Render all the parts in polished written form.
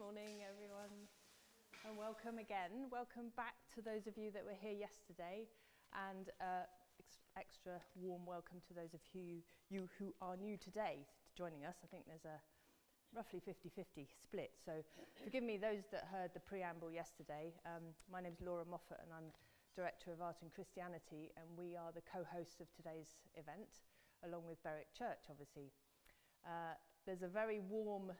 morning, everyone, and welcome again. Welcome back to those of you that were here yesterday, and extra warm welcome to those of you who are new today joining us. I think there's a roughly 50-50 split, so forgive me those that heard the preamble yesterday. My name's Laura Moffat, and I'm Director of Art and Christianity, and we are the co-hosts of today's event, along with Berwick Church, obviously. There's a very warm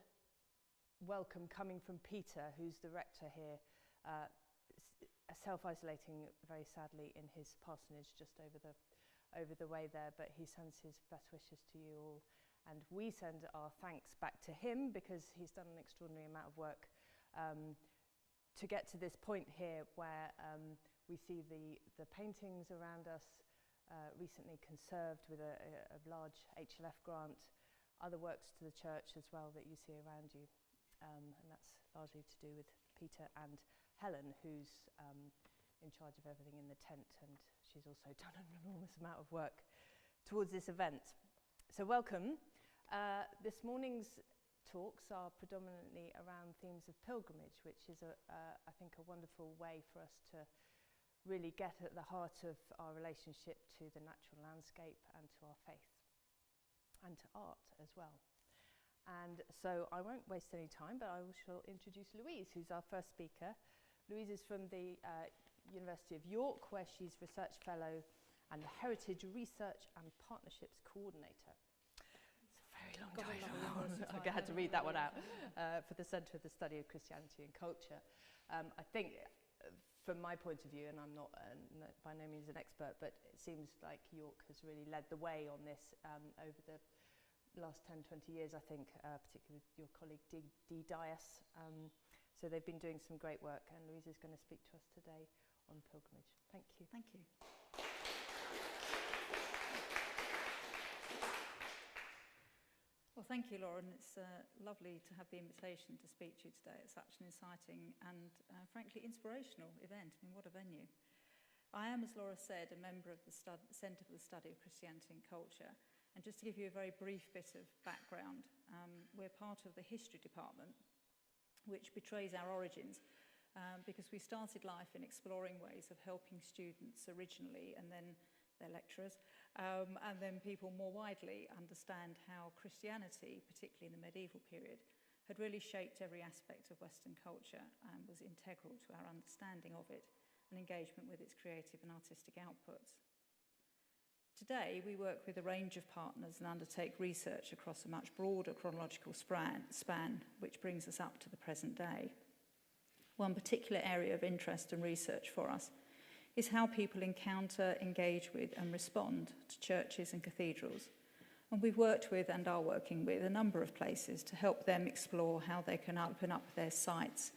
welcome coming from Peter, who's the rector here, self-isolating very sadly in his parsonage just over the way there, but he sends his best wishes to you all, and we send our thanks back to him because he's done an extraordinary amount of work to get to this point here where we see the paintings around us recently conserved with a large HLF grant, other works to the church as well that you see around you. And that's largely to do with Peter and Helen, who's in charge of everything in the tent, and she's also done an enormous amount of work towards this event. So welcome. This morning's talks are predominantly around themes of pilgrimage, which is, I think, a wonderful way for us to really get at the heart of our relationship to the natural landscape and to our faith, and to art as well. And so I won't waste any time, but I shall introduce Louise, who's our first speaker. Louise is from the University of York, where she's Research Fellow and Heritage Research and Partnerships Coordinator. It's a very long title. I had to read that one out. For the Centre of the Study of Christianity and Culture. I think, from my point of view, and I'm not by no means an expert, but it seems like York has really led the way on this over the last 10-20 years, I think, particularly with your colleague Dee Dias. So they've been doing some great work, and Louise is going to speak to us today on pilgrimage. Thank you. Thank you. Well, thank you, Lauren. It's lovely to have the invitation to speak to you today at such an exciting and, frankly, inspirational event. I mean, what a venue. I am, as Laura said, a member of the Centre for the Study of Christianity and Culture. And just to give you a very brief bit of background, we're part of the history department, which betrays our origins, because we started life in exploring ways of helping students originally, and then their lecturers, and then people more widely understand how Christianity, particularly in the medieval period, had really shaped every aspect of Western culture and was integral to our understanding of it and engagement with its creative and artistic outputs. Today, we work with a range of partners and undertake research across a much broader chronological span, which brings us up to the present day. One particular area of interest and research for us is how people encounter, engage with, and respond to churches and cathedrals. And we've worked with and are working with a number of places to help them explore how they can open up their sites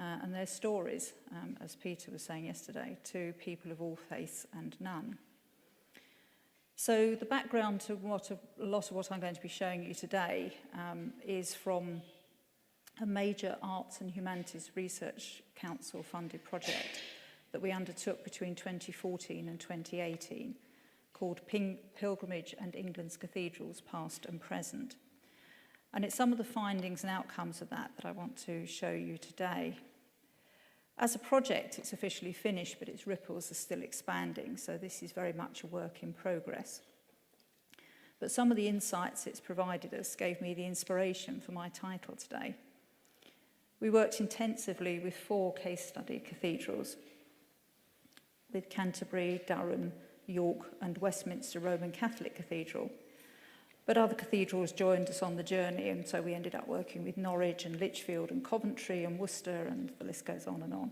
and their stories, as Peter was saying yesterday, to people of all faiths and none. So the background to a lot of what I'm going to be showing you today is from a major Arts and Humanities Research Council funded project that we undertook between 2014 and 2018 called Pilgrimage and England's Cathedrals, Past and Present. And it's some of the findings and outcomes of that I want to show you today. As a project, it's officially finished, but its ripples are still expanding, so this is very much a work in progress. But some of the insights it's provided us gave me the inspiration for my title today. We worked intensively with 4 case study cathedrals, with Canterbury, Durham, York, and Westminster Roman Catholic Cathedral. But other cathedrals joined us on the journey, and so we ended up working with Norwich and Lichfield and Coventry and Worcester, and the list goes on and on.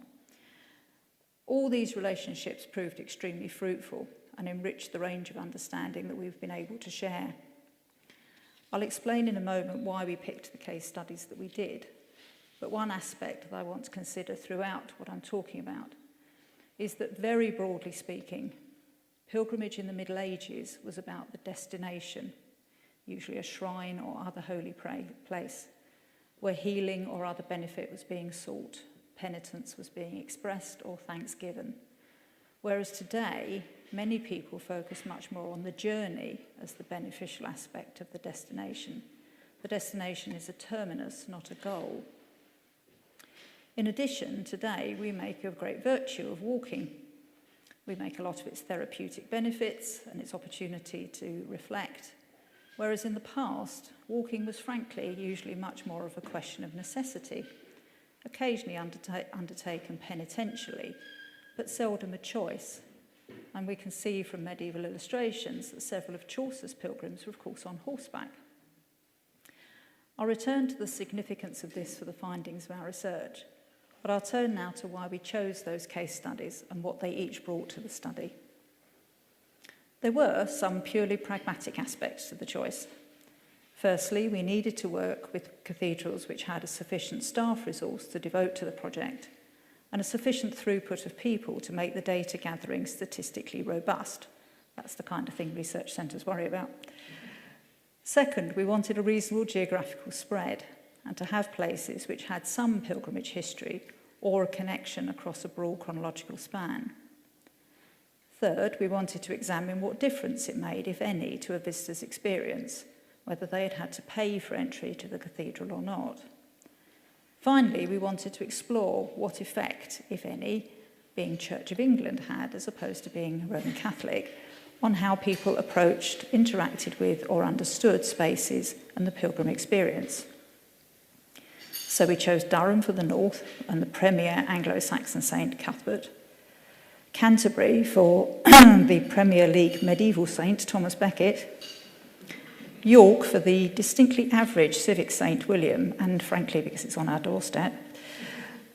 All these relationships proved extremely fruitful and enriched the range of understanding that we've been able to share. I'll explain in a moment why we picked the case studies that we did, but one aspect that I want to consider throughout what I'm talking about is that, very broadly speaking, pilgrimage in the Middle Ages was about the destination, usually a shrine or other holy place, where healing or other benefit was being sought, penitence was being expressed, or thanks given. Whereas today, many people focus much more on the journey as the beneficial aspect of the destination. The destination is a terminus, not a goal. In addition, today we make a great virtue of walking. We make a lot of its therapeutic benefits and its opportunity to reflect, whereas in the past, walking was frankly usually much more of a question of necessity, occasionally undertaken penitentially, but seldom a choice. And we can see from medieval illustrations that several of Chaucer's pilgrims were of course on horseback. I'll return to the significance of this for the findings of our research, but I'll turn now to why we chose those case studies and what they each brought to the study. There were some purely pragmatic aspects to the choice. Firstly, we needed to work with cathedrals which had a sufficient staff resource to devote to the project and a sufficient throughput of people to make the data gathering statistically robust. That's the kind of thing research centres worry about. Second, we wanted a reasonable geographical spread and to have places which had some pilgrimage history or a connection across a broad chronological span. Third, we wanted to examine what difference it made, if any, to a visitor's experience, whether they had to pay for entry to the cathedral or not. Finally, we wanted to explore what effect, if any, being Church of England had, as opposed to being Roman Catholic, on how people approached, interacted with, or understood spaces and the pilgrim experience. So we chose Durham for the north and the premier Anglo-Saxon saint Cuthbert, Canterbury for the Premier League medieval saint Thomas Becket, York for the distinctly average civic saint William, and frankly because it's on our doorstep,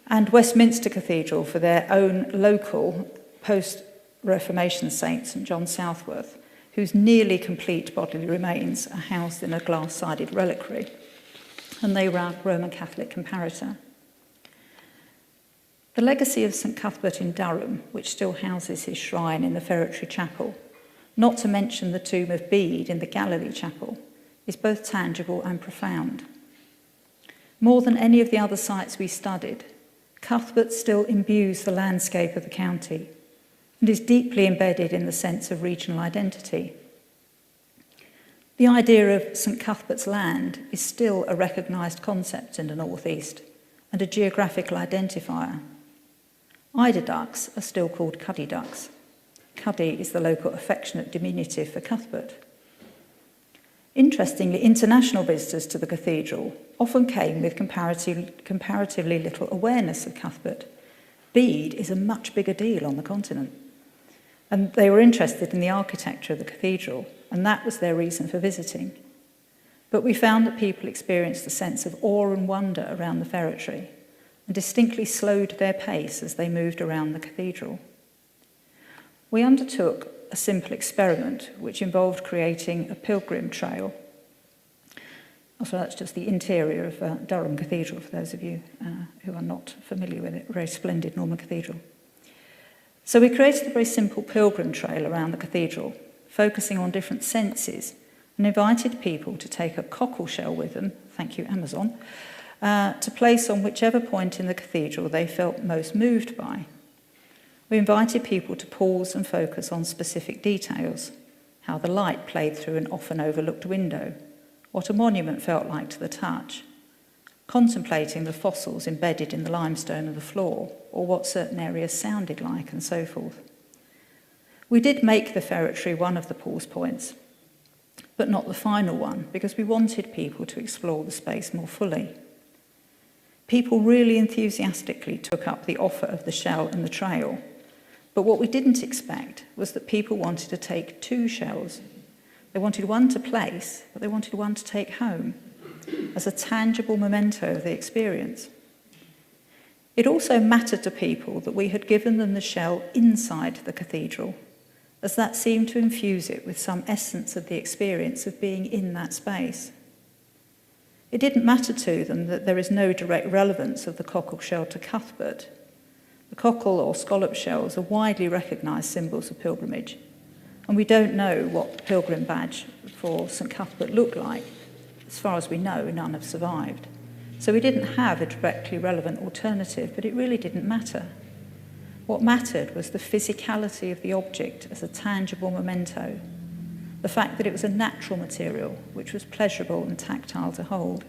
and Westminster Cathedral for their own local post-Reformation saint St John Southworth, whose nearly complete bodily remains are housed in a glass-sided reliquary, and they were our Roman Catholic comparator. The legacy of St Cuthbert in Durham, which still houses his shrine in the Ferretry Chapel, not to mention the tomb of Bede in the Galilee Chapel, is both tangible and profound. More than any of the other sites we studied, Cuthbert still imbues the landscape of the county and is deeply embedded in the sense of regional identity. The idea of St Cuthbert's land is still a recognised concept in the North East and a geographical identifier. Eider ducks are still called Cuddy ducks. Cuddy is the local affectionate diminutive for Cuthbert. Interestingly, international visitors to the cathedral often came with comparatively little awareness of Cuthbert. Bede is a much bigger deal on the continent. And they were interested in the architecture of the cathedral, and that was their reason for visiting. But we found that people experienced a sense of awe and wonder around the ferretry and distinctly slowed their pace as they moved around the cathedral. We undertook a simple experiment which involved creating a pilgrim trail. So that's just the interior of Durham Cathedral, for those of you who are not familiar with it, a very splendid Norman cathedral. So we created a very simple pilgrim trail around the cathedral, focusing on different senses, and invited people to take a cockle shell with them, thank you Amazon, to place on whichever point in the cathedral they felt most moved by. We invited people to pause and focus on specific details, how the light played through an often overlooked window, what a monument felt like to the touch, contemplating the fossils embedded in the limestone of the floor, or what certain areas sounded like, and so forth. We did make the ferretry one of the pause points, but not the final one, because we wanted people to explore the space more fully. People really enthusiastically took up the offer of the shell and the trail, but what we didn't expect was that people wanted to take two shells. They wanted one to place, but they wanted one to take home as a tangible memento of the experience. It also mattered to people that we had given them the shell inside the cathedral, as that seemed to infuse it with some essence of the experience of being in that space. It didn't matter to them that there is no direct relevance of the cockle shell to Cuthbert. The cockle or scallop shells are widely recognised symbols of pilgrimage, and we don't know what the pilgrim badge for St Cuthbert looked like. As far as we know, none have survived. So we didn't have a directly relevant alternative, but it really didn't matter. What mattered was the physicality of the object as a tangible memento, the fact that it was a natural material which was pleasurable and tactile to hold.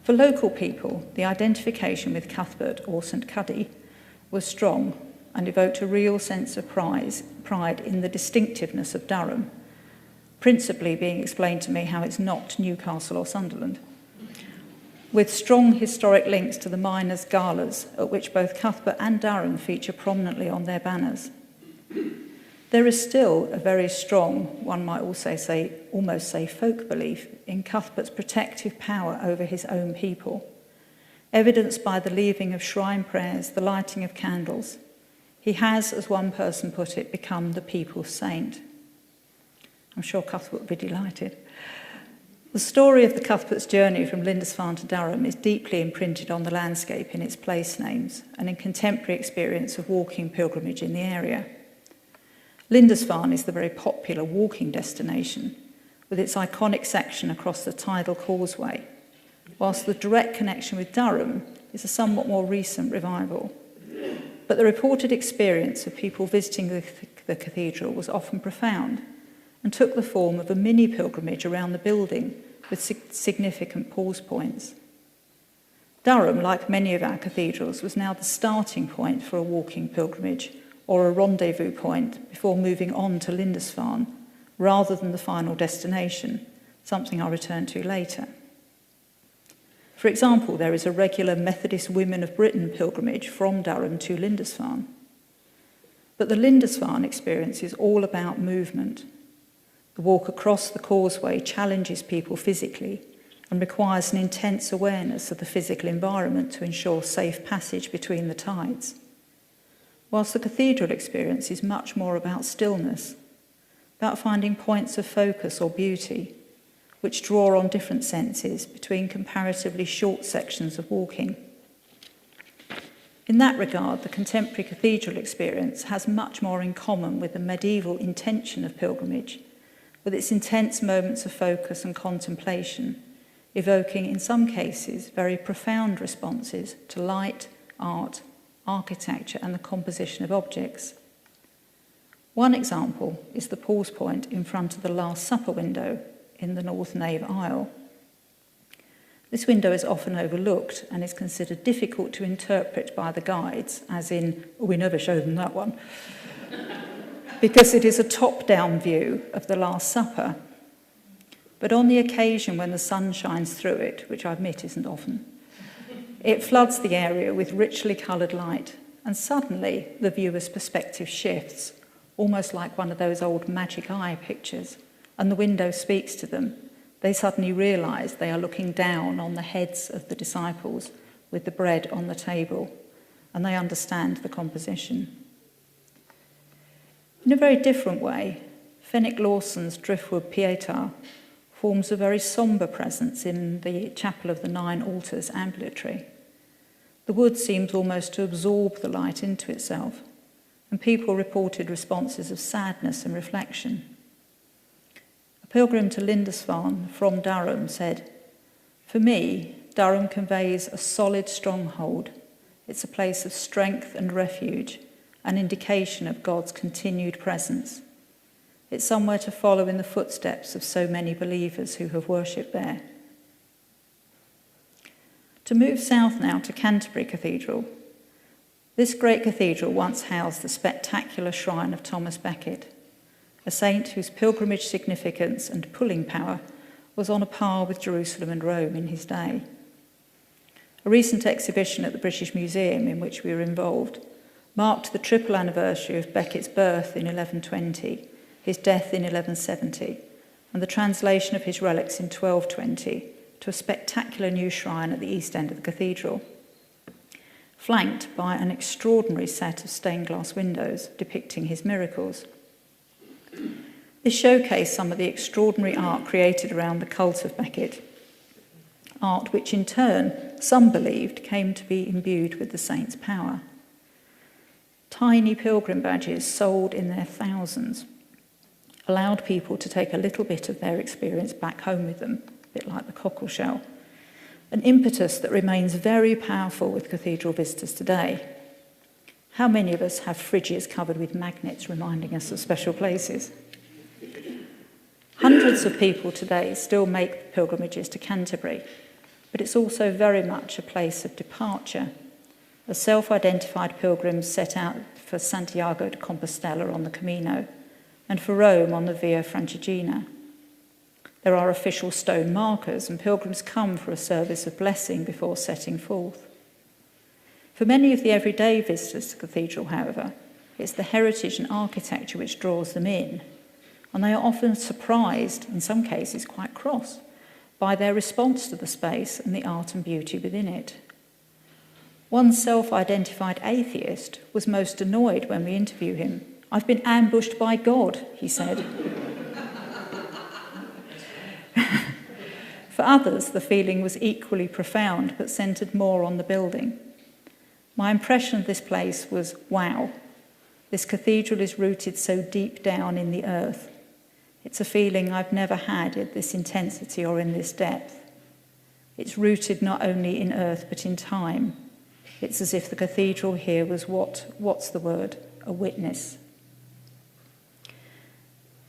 For local people, the identification with Cuthbert or St Cuddy was strong and evoked a real sense of pride in the distinctiveness of Durham, principally being explained to me how it's not Newcastle or Sunderland, with strong historic links to the miners' galas, at which both Cuthbert and Durham feature prominently on their banners. There is still a very strong, one might also say, almost say folk belief in Cuthbert's protective power over his own people, evidenced by the leaving of shrine prayers, the lighting of candles. He has, as one person put it, become the people's saint. I'm sure Cuthbert would be delighted. The story of the Cuthbert's journey from Lindisfarne to Durham is deeply imprinted on the landscape in its place names and in contemporary experience of walking pilgrimage in the area. Lindisfarne is the very popular walking destination, with its iconic section across the tidal causeway, whilst the direct connection with Durham is a somewhat more recent revival. But the reported experience of people visiting the cathedral was often profound and took the form of a mini pilgrimage around the building with significant pause points. Durham, like many of our cathedrals, was now the starting point for a walking pilgrimage or a rendezvous point before moving on to Lindisfarne, rather than the final destination, something I'll return to later. For example, there is a regular Methodist Women of Britain pilgrimage from Durham to Lindisfarne. But the Lindisfarne experience is all about movement. The walk across the causeway challenges people physically and requires an intense awareness of the physical environment to ensure safe passage between the tides. Whilst the cathedral experience is much more about stillness, about finding points of focus or beauty, which draw on different senses between comparatively short sections of walking. In that regard, the contemporary cathedral experience has much more in common with the medieval intention of pilgrimage, with its intense moments of focus and contemplation, evoking, in some cases, very profound responses to light, art, architecture, and the composition of objects. One example is the pause point in front of the Last Supper window in the North Nave aisle. This window is often overlooked and is considered difficult to interpret by the guides, as in, oh, we never show them that one, because it is a top-down view of the Last Supper. But on the occasion when the sun shines through it, which I admit isn't often, it floods the area with richly coloured light, and suddenly the viewer's perspective shifts, almost like one of those old magic eye pictures, and the window speaks to them. They suddenly realise they are looking down on the heads of the disciples with the bread on the table, and they understand the composition. In a very different way, Fenwick Lawson's Driftwood Pietà forms a very sombre presence in the Chapel of the Nine Altars ambulatory. The wood seems almost to absorb the light into itself, and people reported responses of sadness and reflection. A pilgrim to Lindisfarne from Durham said, "For me, Durham conveys a solid stronghold. It's a place of strength and refuge, an indication of God's continued presence. It's somewhere to follow in the footsteps of so many believers who have worshipped there." To move south now to Canterbury Cathedral. This great cathedral once housed the spectacular shrine of Thomas Becket, a saint whose pilgrimage significance and pulling power was on a par with Jerusalem and Rome in his day. A recent exhibition at the British Museum in which we were involved marked the triple anniversary of Becket's birth in 1120, his death in 1170, and the translation of his relics in 1220 to a spectacular new shrine at the east end of the cathedral, flanked by an extraordinary set of stained glass windows depicting his miracles. This showcased some of the extraordinary art created around the cult of Becket, art which in turn, some believed, came to be imbued with the saint's power. Tiny pilgrim badges sold in their thousands allowed people to take a little bit of their experience back home with them, a bit like the cockle shell, an impetus that remains very powerful with cathedral visitors today. How many of us have fridges covered with magnets reminding us of special places? Hundreds of people today still make pilgrimages to Canterbury, but it's also very much a place of departure. The self-identified pilgrims set out for Santiago de Compostela on the Camino and for Rome on the Via Francigena. There are official stone markers, and pilgrims come for a service of blessing before setting forth. For many of the everyday visitors to the cathedral, however, it's the heritage and architecture which draws them in, and they are often surprised, in some cases quite cross, by their response to the space and the art and beauty within it. One self-identified atheist was most annoyed when we interviewed him. "I've been ambushed by God," he said. For others, the feeling was equally profound, but centred more on the building. My impression of this place was, wow, this cathedral is rooted so deep down in the earth. It's a feeling I've never had at this intensity or in this depth. It's rooted not only in earth, but in time. It's as if the cathedral here was what's the word? A witness.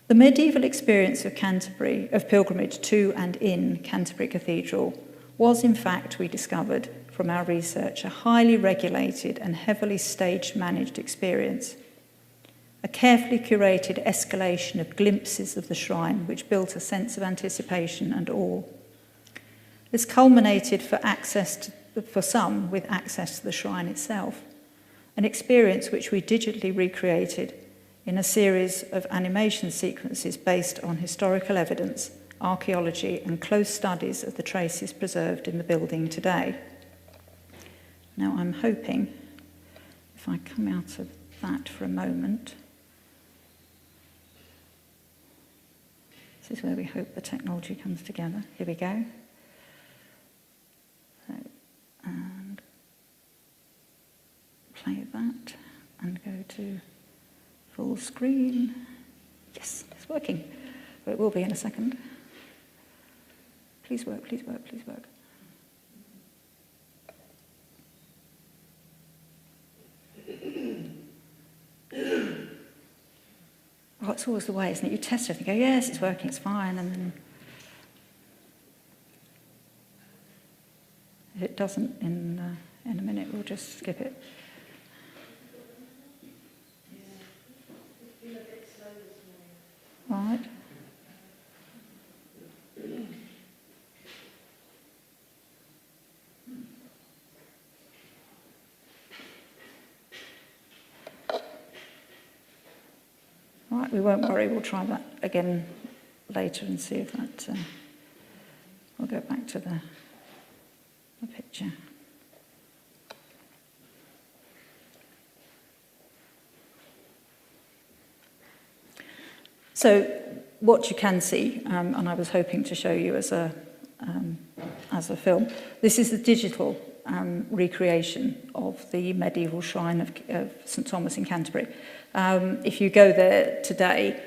The medieval experience of Canterbury, of pilgrimage to and in Canterbury Cathedral, was in fact, we discovered from our research, a highly regulated and heavily stage-managed experience. A carefully curated escalation of glimpses of the shrine, which built a sense of anticipation and awe. This culminated for some with access to the shrine itself, an experience which we digitally recreated in a series of animation sequences based on historical evidence, archaeology, and close studies of the traces preserved in the building today. Now, I'm hoping, if I come out of that for a moment, this is where we hope the technology comes together. Here we go. So, and play that, and go to full screen. Yes, it's working. But it will be in a second. Please work, please work, please work. Oh, it's always the way, isn't it? You test it and go, yes, it's working, it's fine, and then if it doesn't in a minute, we'll just skip it. Right. Right, we won't worry, we'll try that again later and see if that, we'll go back to the picture. So what you can see, and I was hoping to show you as a film, this is the digital recreation of the medieval shrine of St Thomas in Canterbury. If you go there today,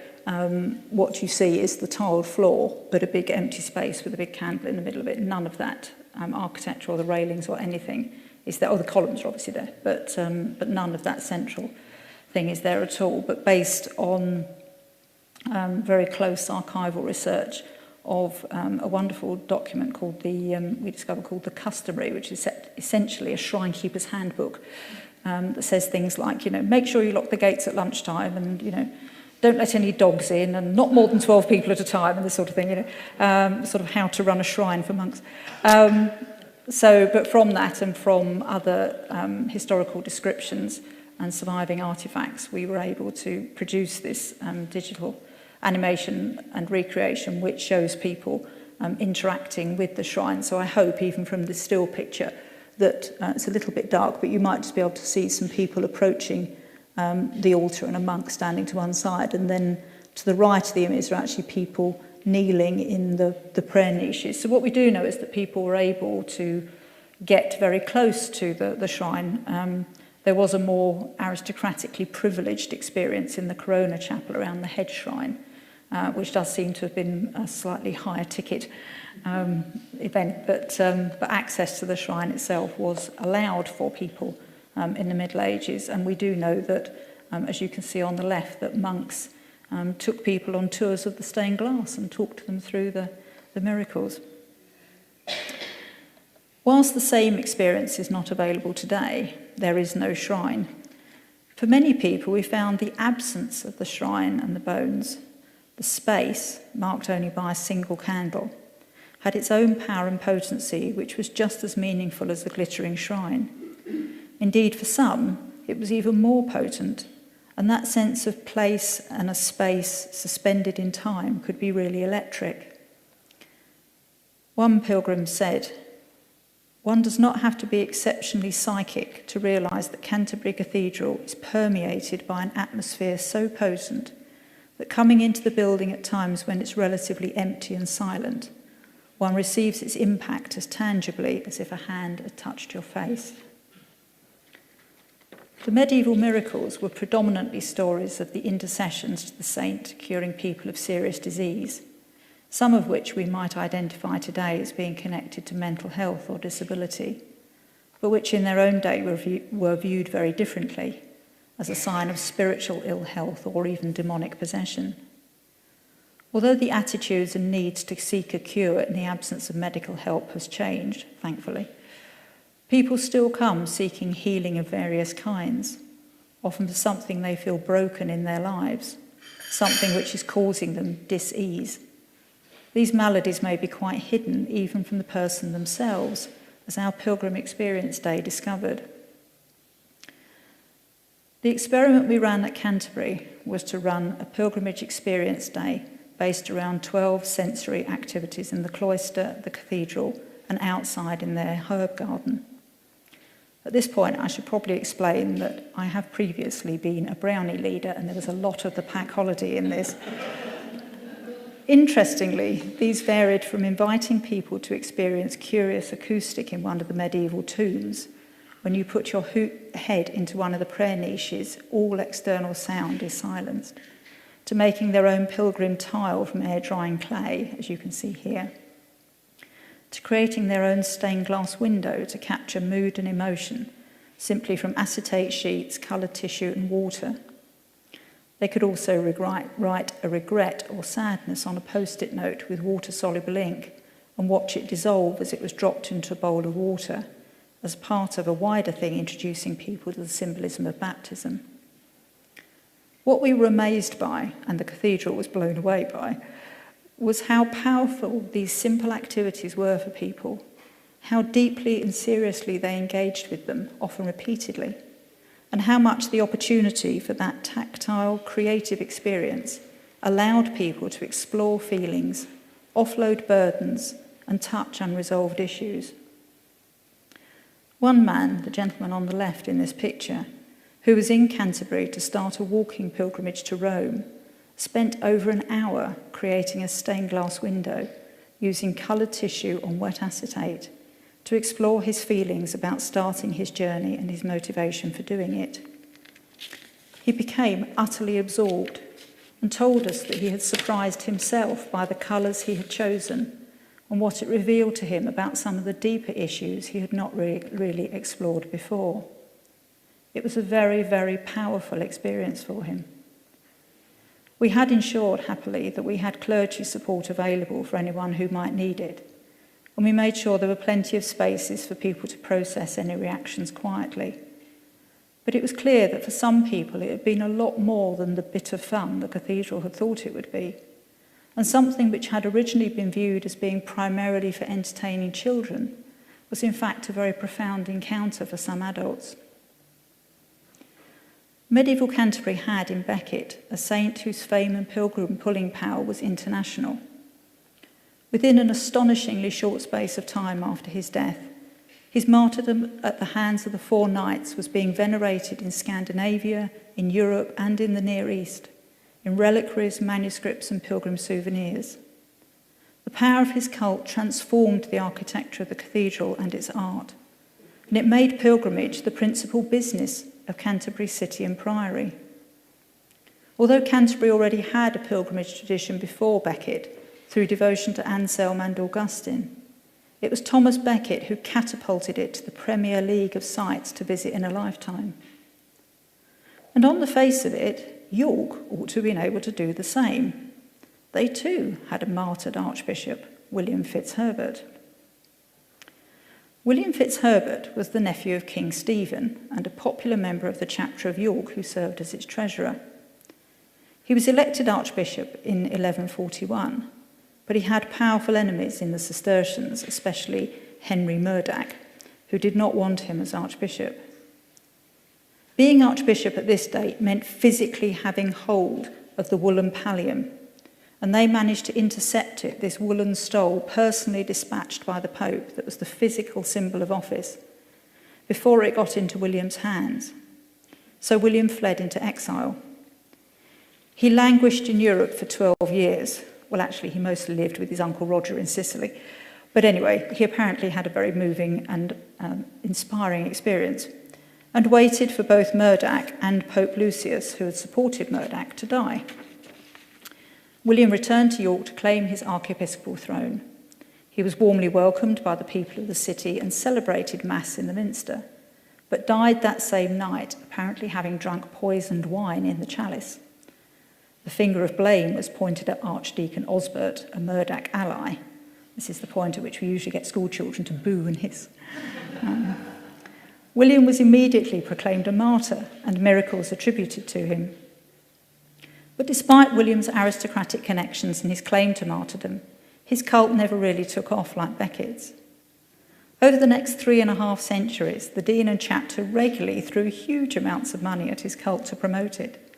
what you see is the tiled floor, but a big empty space with a big candle in the middle of it. None of that architecture or the railings or anything is there. Oh, the columns are obviously there, but none of that central thing is there at all. But based on very close archival research of a wonderful document called we discovered called the Customary, which is essentially a shrine keeper's handbook that says things like, make sure you lock the gates at lunchtime, and don't let any dogs in, and not more than 12 people at a time, and this sort of thing, sort of how to run a shrine for monks. But from that and from other historical descriptions and surviving artifacts, we were able to produce this digital animation and recreation which shows people interacting with the shrine. So I hope, even from the still picture, that it's a little bit dark, but you might just be able to see some people approaching the altar and a monk standing to one side, and then to the right of the image are actually people kneeling in the prayer niches. So what we do know is that people were able to get very close to the shrine. There was a more aristocratically privileged experience in the Corona Chapel around the head shrine, which does seem to have been a slightly higher ticket event, but access to the shrine itself was allowed for people in the Middle Ages, and we do know that, as you can see on the left, that monks took people on tours of the stained glass and talked them through the miracles. Whilst the same experience is not available today, there is no shrine. For many people, we found the absence of the shrine and the bones, the space, marked only by a single candle, had its own power and potency, which was just as meaningful as the glittering shrine. Indeed, for some, it was even more potent, and that sense of place and a space suspended in time could be really electric. One pilgrim said, "One does not have to be exceptionally psychic to realise that Canterbury Cathedral is permeated by an atmosphere so potent that coming into the building at times when it's relatively empty and silent, one receives its impact as tangibly as if a hand had touched your face." The medieval miracles were predominantly stories of the intercessions to the saint curing people of serious disease, some of which we might identify today as being connected to mental health or disability, but which in their own day were viewed very differently, as a sign of spiritual ill health or even demonic possession. Although the attitudes and needs to seek a cure in the absence of medical help has changed, thankfully, people still come seeking healing of various kinds, often for something they feel broken in their lives, something which is causing them dis-ease. These maladies may be quite hidden even from the person themselves, as our Pilgrim Experience Day discovered. The experiment we ran at Canterbury was to run a Pilgrimage Experience Day based around 12 sensory activities in the cloister, the cathedral, and outside in their herb garden. At this point, I should probably explain that I have previously been a brownie leader, and there was a lot of the pack holiday in this. Interestingly, these varied from inviting people to experience curious acoustic in one of the medieval tombs. When you put your head into one of the prayer niches, all external sound is silenced, to making their own pilgrim tile from air-drying clay, as you can see here, to creating their own stained glass window to capture mood and emotion, simply from acetate sheets, coloured tissue and water. They could also write a regret or sadness on a post-it note with water-soluble ink and watch it dissolve as it was dropped into a bowl of water, as part of a wider thing introducing people to the symbolism of baptism. What we were amazed by, and the cathedral was blown away by, was how powerful these simple activities were for people, how deeply and seriously they engaged with them, often repeatedly, and how much the opportunity for that tactile, creative experience allowed people to explore feelings, offload burdens, and touch unresolved issues. One man, the gentleman on the left in this picture, who was in Canterbury to start a walking pilgrimage to Rome, spent over an hour creating a stained glass window using coloured tissue on wet acetate to explore his feelings about starting his journey and his motivation for doing it. He became utterly absorbed and told us that he had surprised himself by the colours he had chosen and what it revealed to him about some of the deeper issues he had not really explored before. It was a very, very powerful experience for him. We had ensured, happily, that we had clergy support available for anyone who might need it, and we made sure there were plenty of spaces for people to process any reactions quietly. But it was clear that for some people it had been a lot more than the bit of fun the cathedral had thought it would be, and something which had originally been viewed as being primarily for entertaining children was in fact a very profound encounter for some adults. Medieval Canterbury had in Becket a saint whose fame and pilgrim pulling power was international. Within an astonishingly short space of time after his death, his martyrdom at the hands of the four knights was being venerated in Scandinavia, in Europe and in the Near East, in reliquaries, manuscripts and pilgrim souvenirs. The power of his cult transformed the architecture of the cathedral and its art, and it made pilgrimage the principal business of Canterbury City and Priory. Although Canterbury already had a pilgrimage tradition before Becket through devotion to Anselm and Augustine, it was Thomas Becket who catapulted it to the Premier League of sites to visit in a lifetime. And on the face of it, York ought to have been able to do the same. They too had a martyred Archbishop, William Fitzherbert. William Fitzherbert was the nephew of King Stephen and a popular member of the chapter of York who served as its treasurer. He was elected archbishop in 1141, but he had powerful enemies in the Cistercians, especially Henry Murdoch, who did not want him as archbishop. Being archbishop at this date meant physically having hold of the woolen pallium, and they managed to intercept it, this woolen stole personally dispatched by the Pope that was the physical symbol of office, before it got into William's hands. So William fled into exile. He languished in Europe for 12 years. Well, actually, he mostly lived with his uncle Roger in Sicily. But anyway, he apparently had a very moving and inspiring experience, and waited for both Murdoch and Pope Lucius, who had supported Murdoch, to die. William returned to York to claim his archiepiscopal throne. He was warmly welcomed by the people of the city and celebrated Mass in the Minster, but died that same night, apparently having drunk poisoned wine in the chalice. The finger of blame was pointed at Archdeacon Osbert, a Murdoch ally. This is the point at which we usually get school children to boo and hiss. William was immediately proclaimed a martyr and miracles attributed to him. But despite William's aristocratic connections and his claim to martyrdom, his cult never really took off like Becket's. Over the next 3.5 centuries, the dean and chapter regularly threw huge amounts of money at his cult to promote it,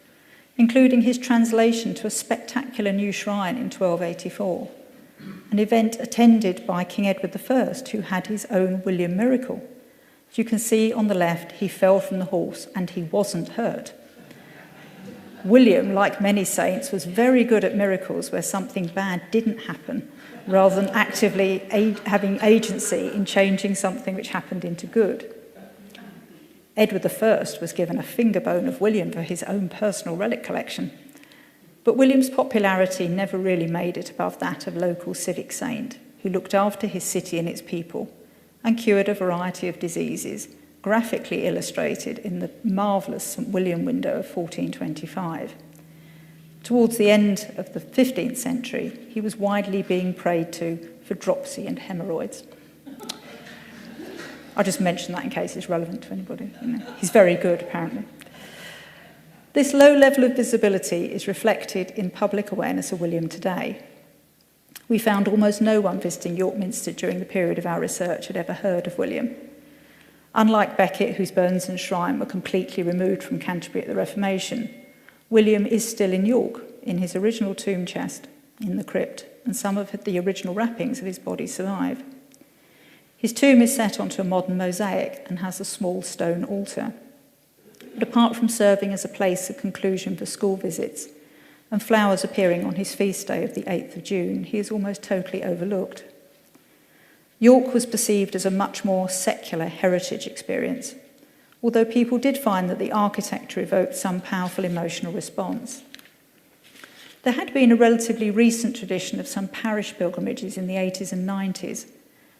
including his translation to a spectacular new shrine in 1284, an event attended by King Edward I, who had his own William miracle. As you can see on the left, he fell from the horse and he wasn't hurt. William, like many saints, was very good at miracles where something bad didn't happen, rather than actively having agency in changing something which happened into good. Edward I was given a finger bone of William for his own personal relic collection. But William's popularity never really made it above that of local civic saint, who looked after his city and its people and cured a variety of diseases, graphically illustrated in the marvellous St. William window of 1425. Towards the end of the 15th century, he was widely being prayed to for dropsy and hemorrhoids. I'll just mention that in case it's relevant to anybody. He's very good, apparently. This low level of visibility is reflected in public awareness of William today. We found almost no one visiting York Minster during the period of our research had ever heard of William. Unlike Becket, whose bones and shrine were completely removed from Canterbury at the Reformation, William is still in York, in his original tomb chest, in the crypt, and some of the original wrappings of his body survive. His tomb is set onto a modern mosaic and has a small stone altar. But apart from serving as a place of conclusion for school visits and flowers appearing on his feast day of the 8th of June, he is almost totally overlooked. York was perceived as a much more secular heritage experience, although people did find that the architecture evoked some powerful emotional response. There had been a relatively recent tradition of some parish pilgrimages in the 80s and 90s,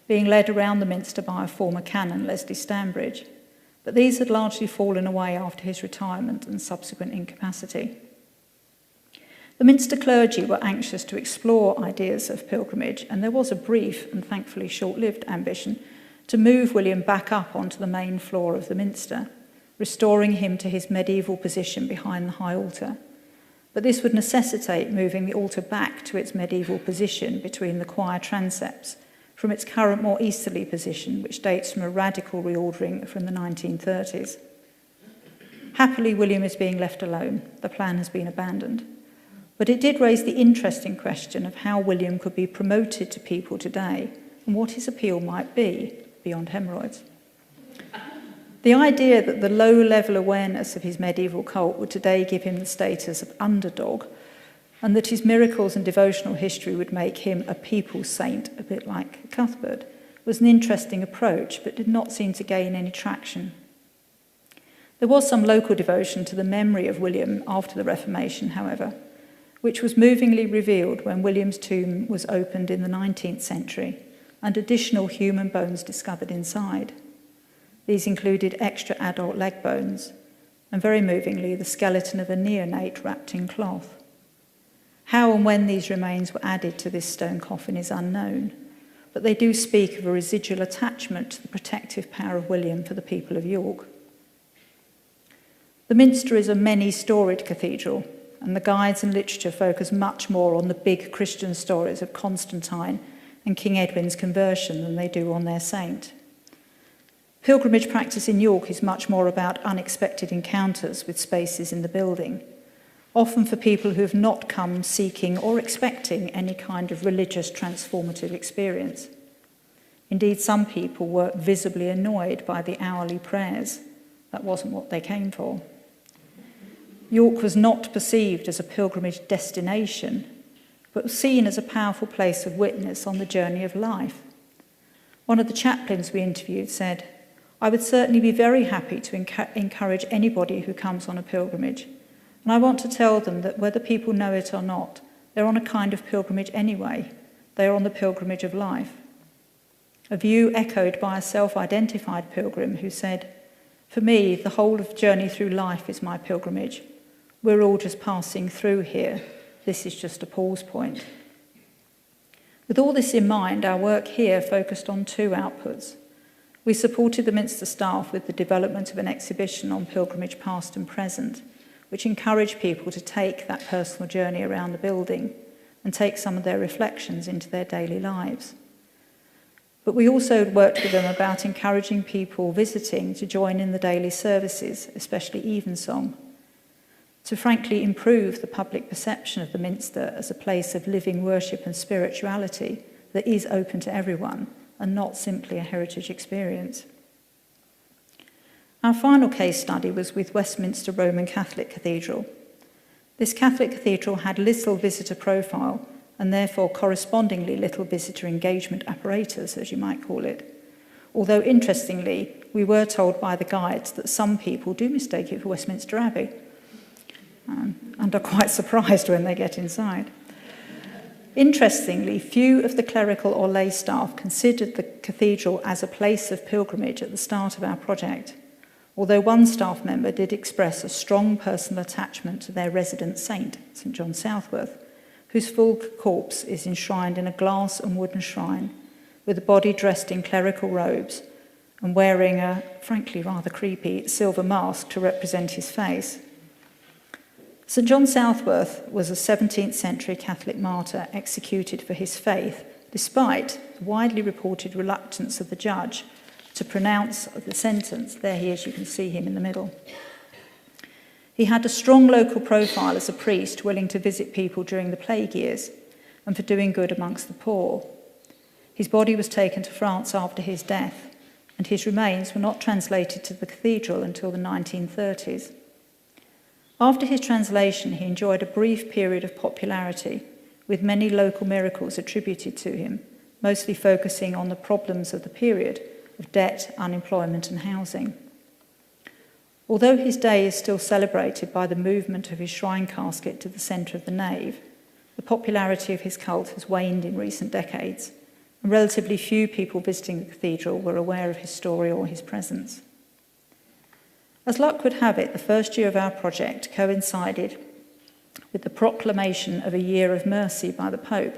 being led around the Minster by a former canon, Leslie Stanbridge, but these had largely fallen away after his retirement and subsequent incapacity. The Minster clergy were anxious to explore ideas of pilgrimage, and there was a brief and thankfully short-lived ambition to move William back up onto the main floor of the Minster, restoring him to his medieval position behind the high altar. But this would necessitate moving the altar back to its medieval position between the choir transepts from its current more easterly position, which dates from a radical reordering from the 1930s. Happily, William is being left alone. The plan has been abandoned. But it did raise the interesting question of how William could be promoted to people today and what his appeal might be beyond hemorrhoids. The idea that the low-level awareness of his medieval cult would today give him the status of underdog, and that his miracles and devotional history would make him a people's saint, a bit like Cuthbert, was an interesting approach, but did not seem to gain any traction. There was some local devotion to the memory of William after the Reformation, however, which was movingly revealed when William's tomb was opened in the 19th century and additional human bones discovered inside. These included extra adult leg bones and, very movingly, the skeleton of a neonate wrapped in cloth. How and when these remains were added to this stone coffin is unknown, but they do speak of a residual attachment to the protective power of William for the people of York. The Minster is a many-storied cathedral, and the guides and literature focus much more on the big Christian stories of Constantine and King Edwin's conversion than they do on their saint. Pilgrimage practice in York is much more about unexpected encounters with spaces in the building, often for people who have not come seeking or expecting any kind of religious transformative experience. Indeed, some people were visibly annoyed by the hourly prayers. That wasn't what they came for. York was not perceived as a pilgrimage destination, but was seen as a powerful place of witness on the journey of life. One of the chaplains we interviewed said, "I would certainly be very happy to encourage anybody who comes on a pilgrimage. And I want to tell them that whether people know it or not, they're on a kind of pilgrimage anyway. They are on the pilgrimage of life." A view echoed by a self-identified pilgrim who said, "For me, the whole of the journey through life is my pilgrimage. We're all just passing through here. This is just a pause point." With all this in mind, our work here focused on two outputs. We supported the Minster staff with the development of an exhibition on pilgrimage past and present, which encouraged people to take that personal journey around the building and take some of their reflections into their daily lives. But we also worked with them about encouraging people visiting to join in the daily services, especially evensong, to frankly improve the public perception of the Minster as a place of living worship and spirituality that is open to everyone and not simply a heritage experience. Our final case study was with Westminster Roman Catholic Cathedral. This Catholic cathedral had little visitor profile and therefore correspondingly little visitor engagement apparatus, as you might call it. Although interestingly, we were told by the guides that some people do mistake it for Westminster Abbey and are quite surprised when they get inside. Interestingly, few of the clerical or lay staff considered the cathedral as a place of pilgrimage at the start of our project, although one staff member did express a strong personal attachment to their resident saint, St. John Southworth, whose full corpse is enshrined in a glass and wooden shrine, with the body dressed in clerical robes and wearing a, frankly, rather creepy silver mask to represent his face. St. John Southworth was a 17th century Catholic martyr executed for his faith, despite the widely reported reluctance of the judge to pronounce the sentence. There he is, you can see him in the middle. He had a strong local profile as a priest willing to visit people during the plague years and for doing good amongst the poor. His body was taken to France after his death, and his remains were not translated to the cathedral until the 1930s. After his translation, he enjoyed a brief period of popularity, with many local miracles attributed to him, mostly focusing on the problems of the period of debt, unemployment, and housing. Although his day is still celebrated by the movement of his shrine casket to the centre of the nave, the popularity of his cult has waned in recent decades, and relatively few people visiting the cathedral were aware of his story or his presence. As luck would have it, the first year of our project coincided with the proclamation of a year of mercy by the Pope,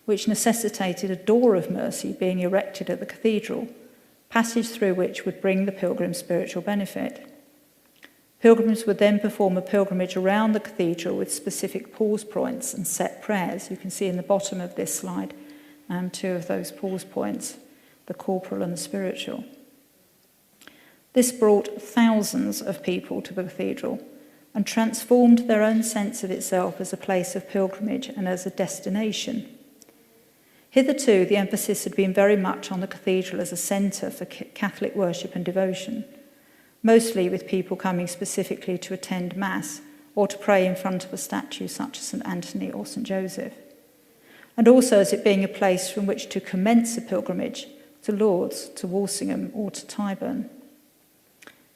which necessitated a door of mercy being erected at the cathedral, passage through which would bring the pilgrims spiritual benefit. Pilgrims would then perform a pilgrimage around the cathedral with specific pause points and set prayers. You can see in the bottom of this slide two of those pause points, the corporal and the spiritual. This brought thousands of people to the cathedral and transformed their own sense of itself as a place of pilgrimage and as a destination. Hitherto, the emphasis had been very much on the cathedral as a centre for Catholic worship and devotion, mostly with people coming specifically to attend Mass or to pray in front of a statue such as St. Anthony or St. Joseph, and also as it being a place from which to commence a pilgrimage to Lourdes, to Walsingham or to Tyburn.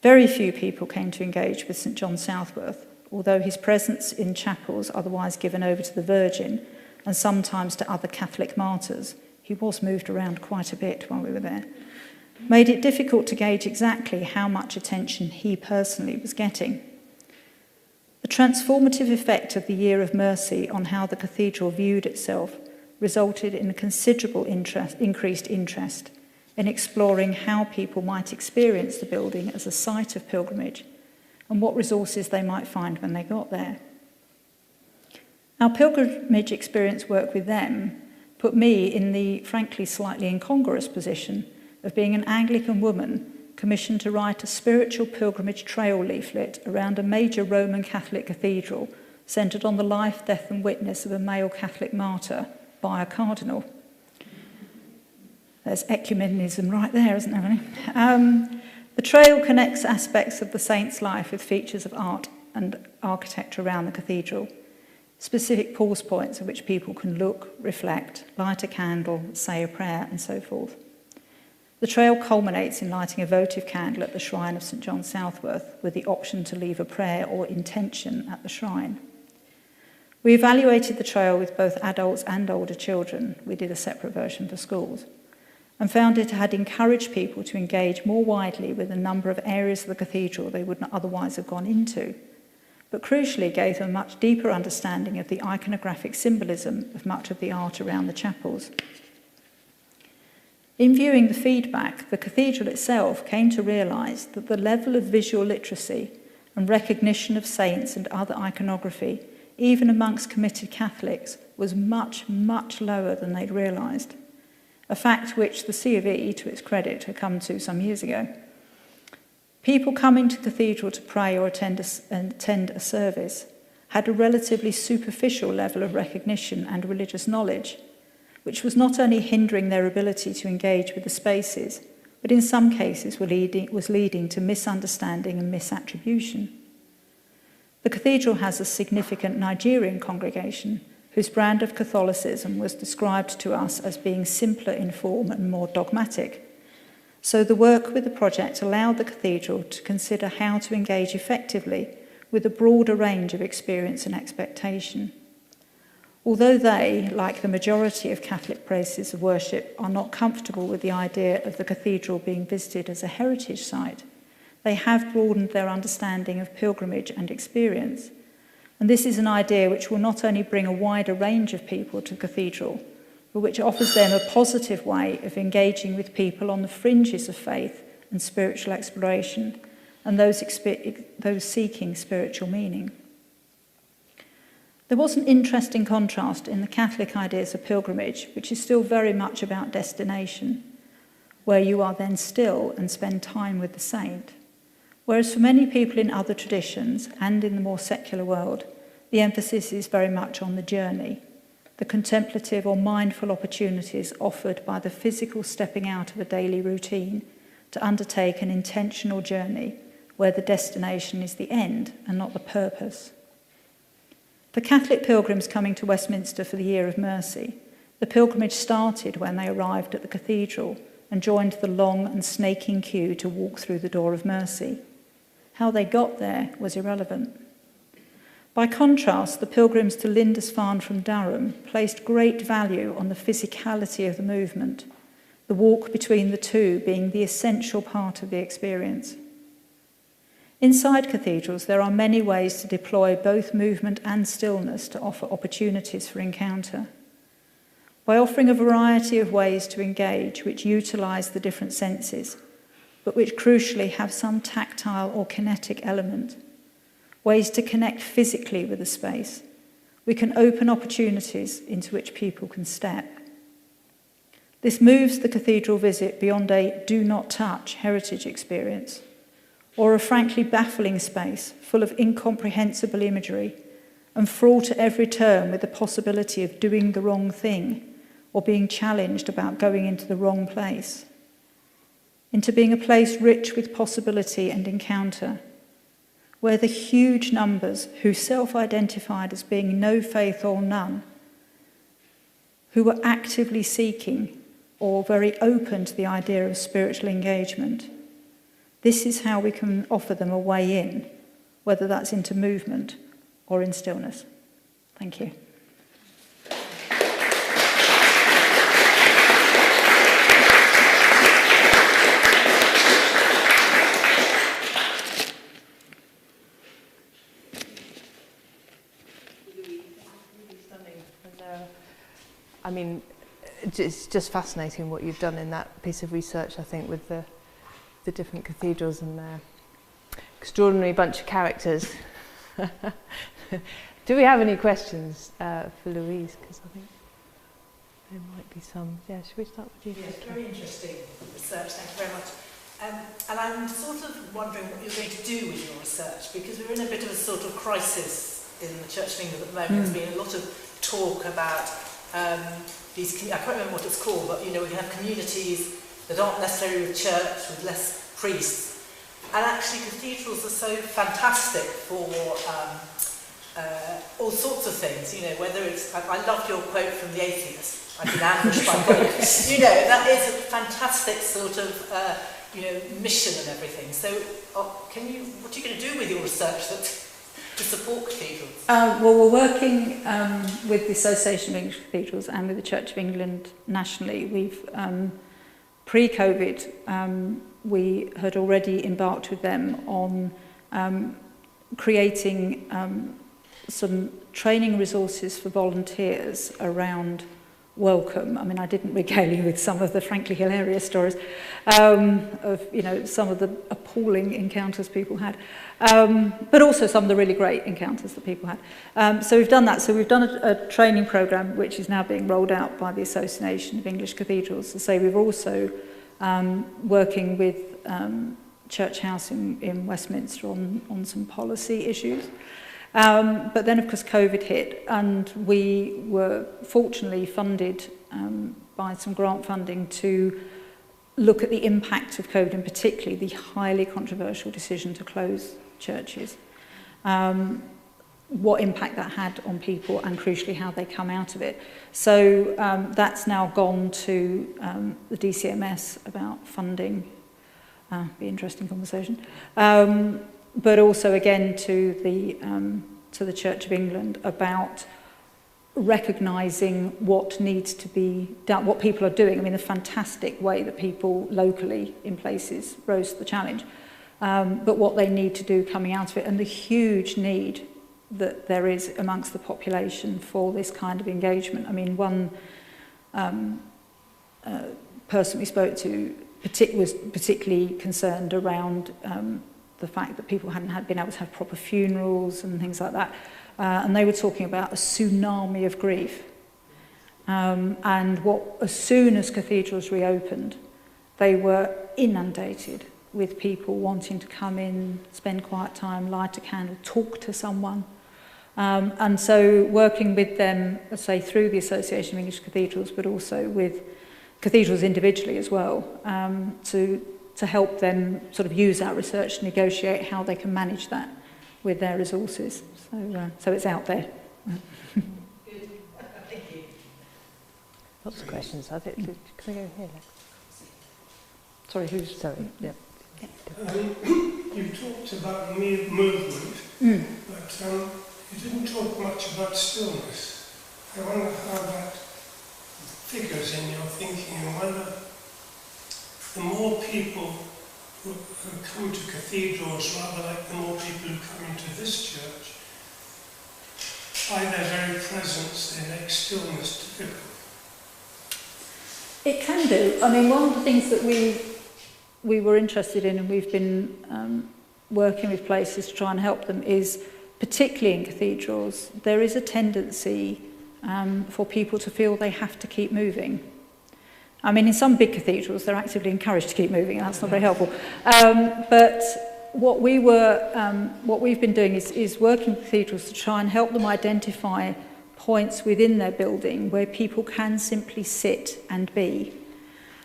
Very few people came to engage with St. John Southworth, although his presence in chapels otherwise given over to the Virgin and sometimes to other Catholic martyrs, he was moved around quite a bit while we were there, made it difficult to gauge exactly how much attention he personally was getting. The transformative effect of the Year of Mercy on how the cathedral viewed itself resulted in a considerable increased interest in exploring how people might experience the building as a site of pilgrimage and what resources they might find when they got there. Our pilgrimage experience work with them put me in the frankly slightly incongruous position of being an Anglican woman commissioned to write a spiritual pilgrimage trail leaflet around a major Roman Catholic cathedral centred on the life, death and witness of a male Catholic martyr by a cardinal. There's ecumenism right there, isn't there, really? The trail connects aspects of the saint's life with features of art and architecture around the cathedral, specific pause points at which people can look, reflect, light a candle, say a prayer, and so forth. The trail culminates in lighting a votive candle at the shrine of St John Southworth, with the option to leave a prayer or intention at the shrine. We evaluated the trail with both adults and older children. We did a separate version for schools, and found it had encouraged people to engage more widely with a number of areas of the cathedral they would not otherwise have gone into, but crucially gave them a much deeper understanding of the iconographic symbolism of much of the art around the chapels. In viewing the feedback, the cathedral itself came to realise that the level of visual literacy and recognition of saints and other iconography, even amongst committed Catholics, was much, much lower than they'd realised, a fact which the C of E, to its credit, had come to some years ago. People coming to the cathedral to pray or attend a service had a relatively superficial level of recognition and religious knowledge, which was not only hindering their ability to engage with the spaces, but in some cases was leading to misunderstanding and misattribution. The cathedral has a significant Nigerian congregation whose brand of Catholicism was described to us as being simpler in form and more dogmatic. So the work with the project allowed the cathedral to consider how to engage effectively with a broader range of experience and expectation. Although they, like the majority of Catholic places of worship, are not comfortable with the idea of the cathedral being visited as a heritage site, they have broadened their understanding of pilgrimage and experience. And this is an idea which will not only bring a wider range of people to the cathedral, but which offers them a positive way of engaging with people on the fringes of faith and spiritual exploration, and those seeking spiritual meaning. There was an interesting contrast in the Catholic ideas of pilgrimage, which is still very much about destination, where you are then still and spend time with the saint. Whereas for many people in other traditions and in the more secular world, the emphasis is very much on the journey, the contemplative or mindful opportunities offered by the physical stepping out of a daily routine to undertake an intentional journey where the destination is the end and not the purpose. For Catholic pilgrims coming to Westminster for the Year of Mercy, the pilgrimage started when they arrived at the cathedral and joined the long and snaking queue to walk through the door of mercy. How they got there was irrelevant. By contrast, the pilgrims to Lindisfarne from Durham placed great value on the physicality of the movement, the walk between the two being the essential part of the experience. Inside cathedrals, there are many ways to deploy both movement and stillness to offer opportunities for encounter. By offering a variety of ways to engage which utilise the different senses, but which crucially have some tactile or kinetic element, ways to connect physically with the space, we can open opportunities into which people can step. This moves the cathedral visit beyond a do not touch heritage experience, or a frankly baffling space full of incomprehensible imagery and fraught at every turn with the possibility of doing the wrong thing or being challenged about going into the wrong place, into being a place rich with possibility and encounter, where the huge numbers who self-identified as being no faith or none, who were actively seeking or very open to the idea of spiritual engagement, this is how we can offer them a way in, whether that's into movement or in stillness. Thank you. mean, it's just fascinating what you've done in that piece of research, I think, with the different cathedrals and their extraordinary bunch of characters. Do we have any questions for Louise? Because I think there might be some. Yeah, should we start with you? Yes, very interesting research, thank you very much. And I'm sort of wondering what you're going to do with your research, because we're in a bit of a sort of crisis in the Church of England at the moment. There's been a lot of talk about these, I can't remember what it's called, but you know, we can have communities that aren't necessarily with church, with less priests. And actually cathedrals are so fantastic for all sorts of things, you know, whether it's, I loved your quote from The Atheist, I've been ambushed by God. You know, that is a fantastic sort of, you know, mission and everything. So what are you going to do with your research to support cathedrals? Well, we're working with the Association of English Cathedrals and with the Church of England nationally. We've, pre-COVID, we had already embarked with them on creating some training resources for volunteers around welcome. I mean, I didn't regale you with some of the frankly hilarious stories of, you know, some of the appalling encounters people had, but also some of the really great encounters that people had. So we've done that. So we've done a training program which is now being rolled out by the Association of English Cathedrals. So say we're also working with Church House in Westminster on some policy issues. But then, of course, COVID hit, and we were fortunately funded by some grant funding to look at the impact of COVID, and particularly the highly controversial decision to close churches, what impact that had on people, and crucially how they come out of it. So that's now gone to the DCMS about funding. Be an interesting conversation. But also again to the Church of England about recognising what needs to be done, what people are doing. I mean, the fantastic way that people locally in places rose to the challenge, but what they need to do coming out of it, and the huge need that there is amongst the population for this kind of engagement. I mean, one person we spoke to was particularly concerned around the fact that people hadn't been able to have proper funerals and things like that. And they were talking about a tsunami of grief. And as soon as cathedrals reopened, they were inundated with people wanting to come in, spend quiet time, light a candle, talk to someone. And so working with them, let's say, through the Association of English Cathedrals, but also with cathedrals individually as well, to help them sort of use our research to negotiate how they can manage that with their resources. So it's out there. Good. Thank you. Lots of questions. I think, can I go here? Sorry, who's... Sorry, yeah. You talked about movement, but you didn't talk much about stillness. I wonder how that figures in your thinking, and whether the more people who come to cathedrals, rather like the more people who come into this church, by their very presence they make stillness difficult. It can do. I mean, one of the things that we were interested in, and we've been working with places to try and help them, is particularly in cathedrals, there is a tendency for people to feel they have to keep moving. I mean, in some big cathedrals, they're actively encouraged to keep moving, and that's not very helpful. But what we've been doing is working with cathedrals to try and help them identify points within their building where people can simply sit and be.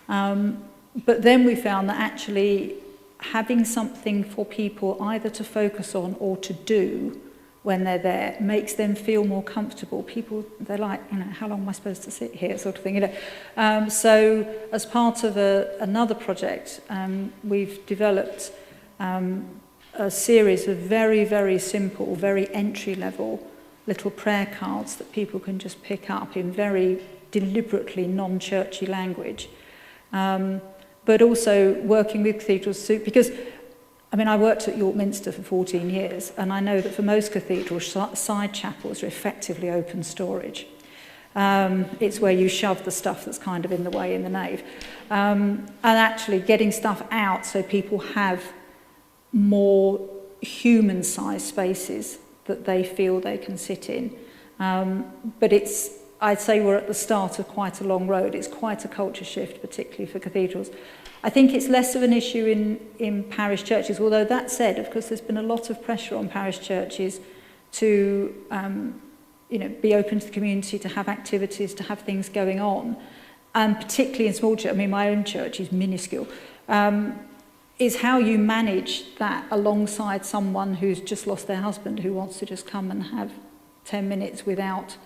But then we found that actually having something for people either to focus on or to do when they're there makes them feel more comfortable. People, they're like, you know, how long am I supposed to sit here, sort of thing, you know. So as part of another project, we've developed a series of very, very simple, very entry-level little prayer cards that people can just pick up in very deliberately non-churchy language. But also working with cathedrals, because I mean, I worked at York Minster for 14 years, and I know that for most cathedrals, side chapels are effectively open storage. It's where you shove the stuff that's kind of in the way in the nave. And actually getting stuff out so people have more human-sized spaces that they feel they can sit in. But I'd say we're at the start of quite a long road. It's quite a culture shift, particularly for cathedrals. I think it's less of an issue in parish churches, although that said, of course, there's been a lot of pressure on parish churches to be open to the community, to have activities, to have things going on. And particularly in small church, I mean, my own church is minuscule, is how you manage that alongside someone who's just lost their husband, who wants to just come and have 10 minutes without,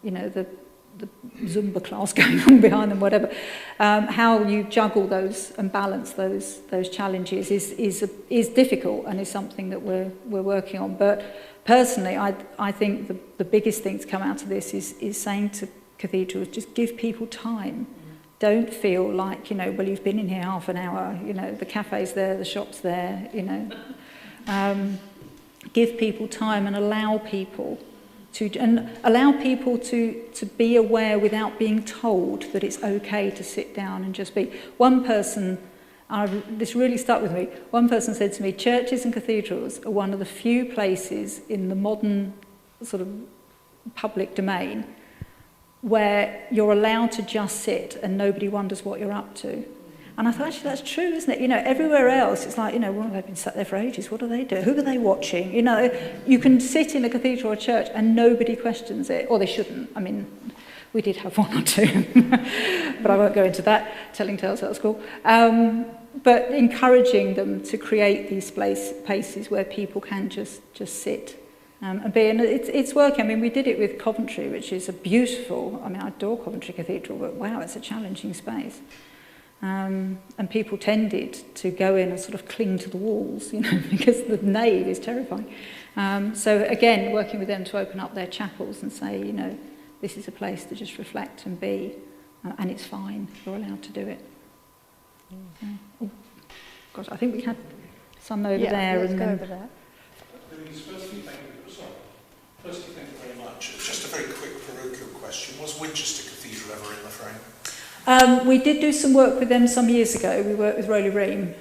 the Zumba class going on behind them, whatever. How you juggle those and balance those challenges is difficult, and is something that we're working on. But personally, I think the biggest thing to come out of this is saying to cathedrals, just give people time. Don't feel like, well, you've been in here half an hour, the cafe's there, the shop's there, Give people time and allow people to be aware without being told that it's okay to sit down and just be. One person, this really stuck with me, one person said to me, churches and cathedrals are one of the few places in the modern sort of public domain where you're allowed to just sit and nobody wonders what you're up to. And I thought, actually, that's true, isn't it? Everywhere else, it's like, well, they've been sat there for ages. What do they do? Who are they watching? You can sit in a cathedral or church and nobody questions it. Or they shouldn't. I mean, we did have one or two. But I won't go into that, telling tales out of school. But encouraging them to create these spaces where people can just sit and be. And it's working. I mean, we did it with Coventry, which is a beautiful, I adore Coventry Cathedral, but wow, it's a challenging space. And people tended to go in and sort of cling to the walls, because the nave is terrifying. So again, working with them to open up their chapels and say, this is a place to just reflect and be, and it's fine, you're allowed to do it. Oh, gosh, I think we had some over there. Let's go over there. Louise, firstly, thank you very much. Just a very quick parochial question. Was Winchester Cathedral ever in the frame? We did do some work with them some years ago. We worked with Rowley Ream,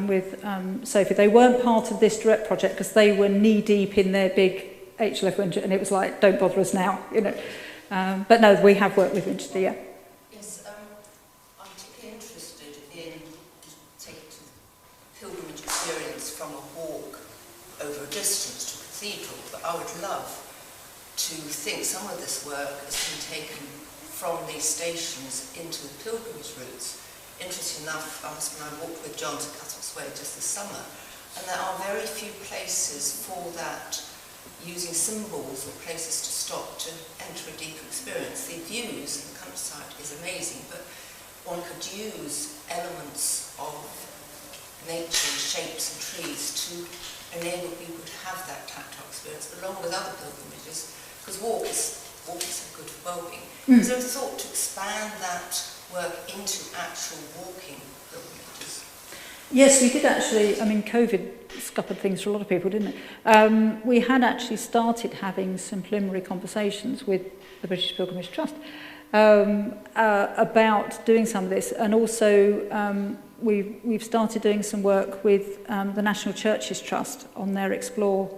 with Sophie. They weren't part of this direct project because they were knee-deep in their big HLF Winchester, and it was like, don't bother us now, But no, we have worked with Winchester, yeah. Yes, I'm particularly interested in taking the pilgrimage experience from a walk over a distance to a cathedral, but I would love to think some of this work has been taken from these stations into the pilgrimage routes. Interesting enough, my husband and I walked with John to Cutter's Way just this summer, and there are very few places for that, using symbols or places to stop to enter a deeper experience. The views in the countryside is amazing, but one could use elements of nature, shapes and trees to enable people to have that tactile experience along with other pilgrimages, because walk is good for well-being. Is there a thought to expand that work into actual walking pilgrimages? Yes, we did actually. COVID scuppered things for a lot of people, didn't it? We had actually started having some preliminary conversations with the British Pilgrimage Trust about doing some of this, and also we've started doing some work with the National Churches Trust on their Explore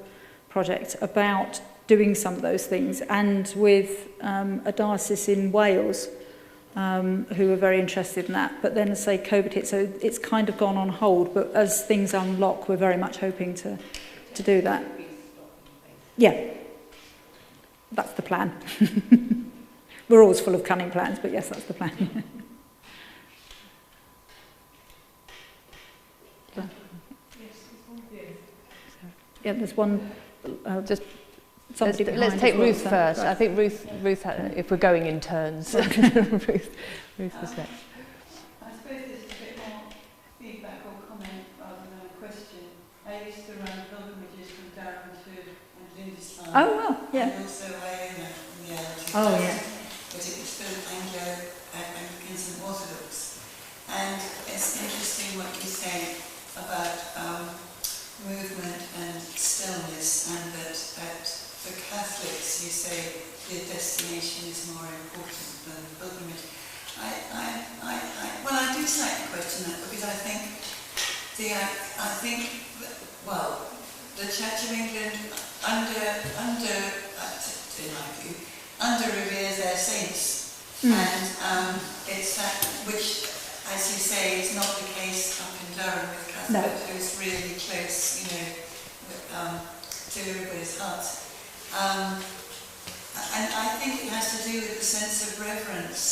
project about doing some of those things, and with a diocese in Wales who were very interested in that. But then, say, COVID hit, so it's kind of gone on hold. But as things unlock, we're very much hoping to do that. Yeah, that's the plan. We're always full of cunning plans, but yes, that's the plan. Yeah, there's one. Just. Let's take Ruth first. I think Ruth if we're going in turns. Ruth was next. I suppose this is a bit more feedback or comment rather than a question. I used to run pilgrimages from Durham to Lindisfarne. Oh, well, yeah. And also Iona from the LT. Oh, yeah. But it was still Anglicans and Orthodox. And it's interesting what you say about movement and stillness, and that for Catholics, you say the destination is more important than the pilgrimage. Well, I do slightly question that because I think the Church of England under reveres their saints, and it's that which, as you say, is not the case up in Durham with Cuthbert, who's really close, to everybody's heart. And I think it has to do with the sense of reverence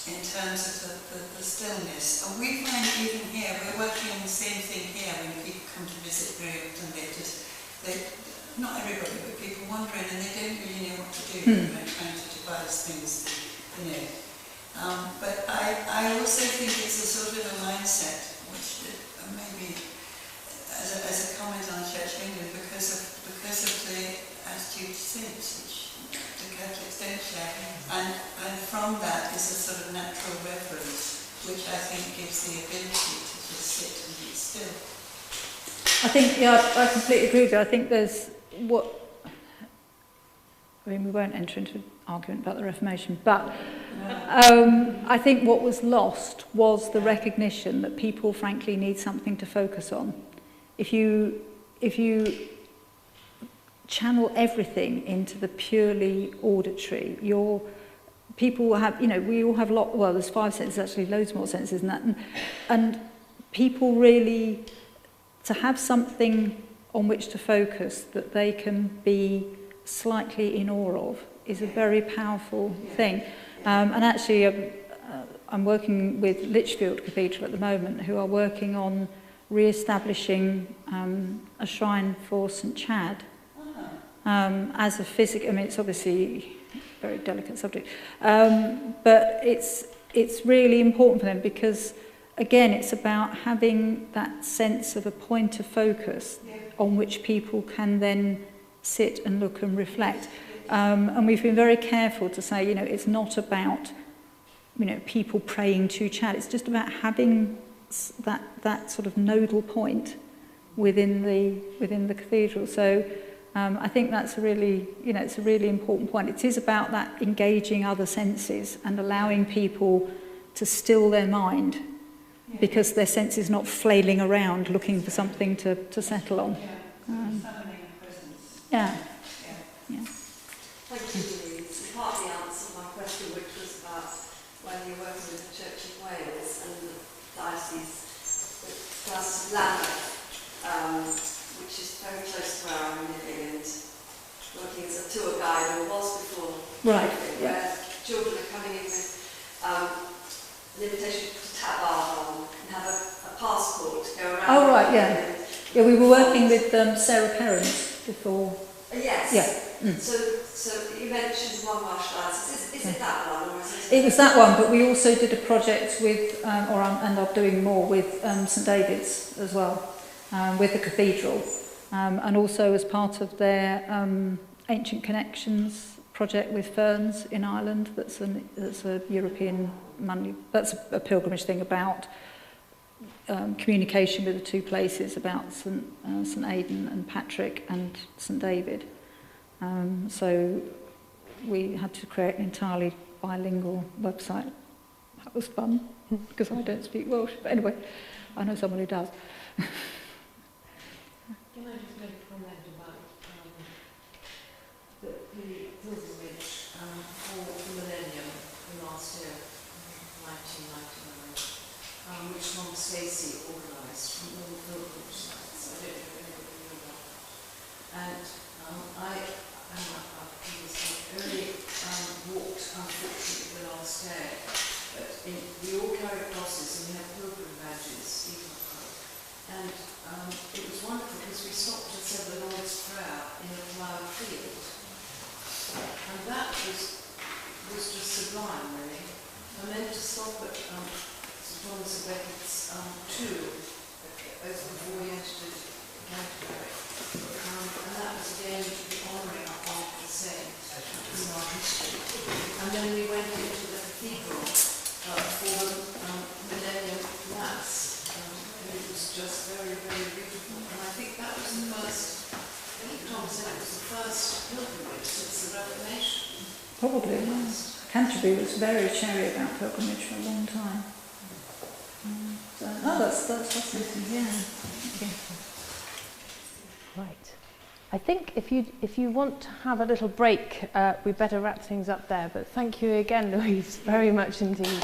in terms of the stillness. And we find even here, we're working on the same thing here when people come to visit very often. Not everybody, but people wandering, and they don't really know what to do. They're trying to devise things, But I also think it's a sort of a mindset, which maybe as a comment on Church of England, because of the attitude to saints, which the Catholics don't share, and from that is a sort of natural reverence, which I think gives the ability to just sit and be still. I think, I completely agree with you. I think we won't enter into an argument about the Reformation, but I think what was lost was the recognition that people, frankly, need something to focus on. If you channel everything into the purely auditory, people will have, we all have there's 5 senses, actually loads more senses than that, and people really, to have something on which to focus that they can be slightly in awe of is a very powerful thing. And actually, I'm working with Lichfield Cathedral at the moment, who are working on re-establishing a shrine for St Chad as a physical. I mean, it's obviously a very delicate subject, but it's really important for them because, again, it's about having that sense of a point of focus on which people can then sit and look and reflect. And we've been very careful to say, it's not about, people praying to Chad. It's just about having that sort of nodal point within the cathedral. So I think that's a really, it's a really important point. It is about that engaging other senses and allowing people to still their mind, because their sense is not flailing around looking for something to settle on. Yeah. Thank you, Louise. You partly answered my question, which was about when you're working with the Church of Wales and the diocese of Lambeth, which is very close to where I'm living, and working as a tour guide, or was before. Right. Where children are coming in with an invitation to tap on and have a passport to go around. Oh, right, yeah. Yeah, we were working with Sarah Perrins before. Yes. Yeah. So you mentioned one Welsh diocese. Is it that one, or is it? It was that one, but we also did a project with, and I'm doing more with St David's as well, with the cathedral, and also as part of their Ancient Connections project with Ferns in Ireland. That's a European money. That's a pilgrimage thing about communication with the two places, about St Aidan and Patrick and St David. So we had to create an entirely bilingual website. That was fun, because I don't speak Welsh. But anyway, I know someone who does. Can I just make a comment about the pilgrimage for the millennium last year, 1999, which Mom Stacey organised from all the pilgrimage sites. I don't know if anybody knew about that. And I only walked, unfortunately, the last day, but we all carried crosses and we had pilgrim badges, even and it was wonderful because we stopped and said the Lord's Prayer in a ploughed field, and that was just sublime, really. And then to stop at St Thomas of Becket's tomb before we entered Canterbury, and that was again to be honouring our heart of the saint in our history. And then we went into the cathedral for the Millennium Mass, and it was just very, very beautiful. And I think that was the first think Tom said it was the first pilgrimage since the Reformation. Probably, yes. Canterbury was very cherry about pilgrimage for a long time. That's fascinating, yeah. Okay. Right. I think if you want to have a little break, we better wrap things up there. But thank you again, Louise, very much indeed.